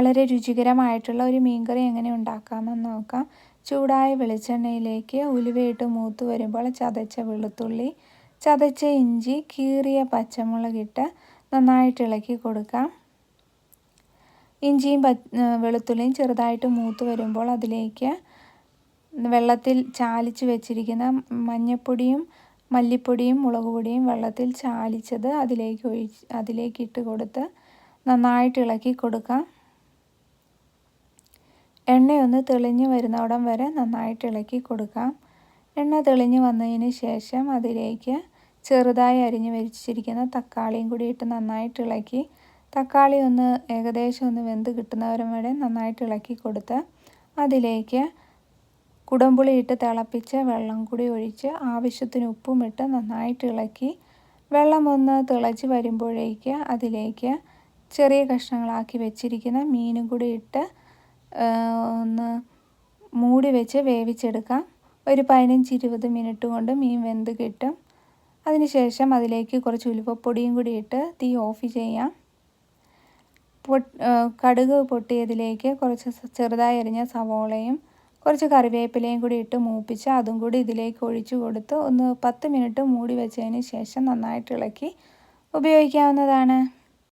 വളരെ രുചികരമായിട്ടുള്ള ഒരു മീൻകറി എങ്ങനെ ഉണ്ടാക്കാമെന്ന് നോക്കാം. ചൂടായ വെളിച്ചെണ്ണയിലേക്ക് ഉലുവയിട്ട് മൂത്ത് വരുമ്പോൾ ചതച്ച വെളുത്തുള്ളി, ചതച്ച ഇഞ്ചി, കീറിയ പച്ചമുളകിട്ട് നന്നായിട്ട് ഇളക്കി കൊടുക്കാം. ഇഞ്ചിയും വെളുത്തുള്ളിയും ചെറുതായിട്ട് മൂത്ത് വരുമ്പോൾ അതിലേക്ക് വെള്ളത്തിൽ ചാലിച്ച് വെച്ചിരിക്കുന്ന മഞ്ഞൾപ്പൊടിയും മല്ലിപ്പൊടിയും മുളക് പൊടിയും വെള്ളത്തിൽ ചാലിച്ചത് അതിലേക്ക് ഇട്ട് കൊടുത്ത് നന്നായിട്ട് ഇളക്കി കൊടുക്കാം. എണ്ണയൊന്ന് തെളിഞ്ഞ് വരുന്നവിടം വരെ നന്നായിട്ട് ഇളക്കി കൊടുക്കാം. എണ്ണ തെളിഞ്ഞ് വന്നതിന് ശേഷം അതിലേക്ക് ചെറുതായി അരിഞ്ഞ് വെച്ചിരിക്കുന്ന തക്കാളിയും കൂടി ഇട്ട് നന്നായിട്ട് ഇളക്കി, തക്കാളി ഏകദേശം ഒന്ന് വെന്ത് കിട്ടുന്നവരെ വരെ നന്നായിട്ട് ഇളക്കി കൊടുത്ത് അതിലേക്ക് കുടംപുളി ഇട്ട് തിളപ്പിച്ച വെള്ളം കൂടി ഒഴിച്ച് ആവശ്യത്തിന് ഉപ്പും ഇട്ട് നന്നായിട്ട് ഇളക്കി, വെള്ളം ഒന്ന് തിളച്ച് വരുമ്പോഴേക്ക് അതിലേക്ക് ചെറിയ കഷ്ണങ്ങളാക്കി വെച്ചിരിക്കുന്ന മീനും കൂടി ഇട്ട് ഒന്ന് മൂടി വെച്ച് വേവിച്ചെടുക്കാം. ഒരു 15-20 മിനിറ്റ് കൊണ്ട് മീൻ വെന്ത് കിട്ടും. അതിനുശേഷം അതിലേക്ക് കുറച്ച് ഉലുവപ്പൊടിയും കൂടി ഇട്ട് തീ ഓഫ് ചെയ്യാം. കടുക് പൊട്ടിയതിലേക്ക് കുറച്ച് ചെറുതായി അരിഞ്ഞ സവോളയും കുറച്ച് കറിവേപ്പിലയും കൂടി ഇട്ട് മൂപ്പിച്ച് അതും കൂടി ഇതിലേക്ക് ഒഴിച്ചു കൊടുത്ത് ഒന്ന് 10 മിനിറ്റ് മൂടി വെച്ചതിന് ശേഷം നന്നായിട്ട് ഇളക്കി ഉപയോഗിക്കാവുന്നതാണ്.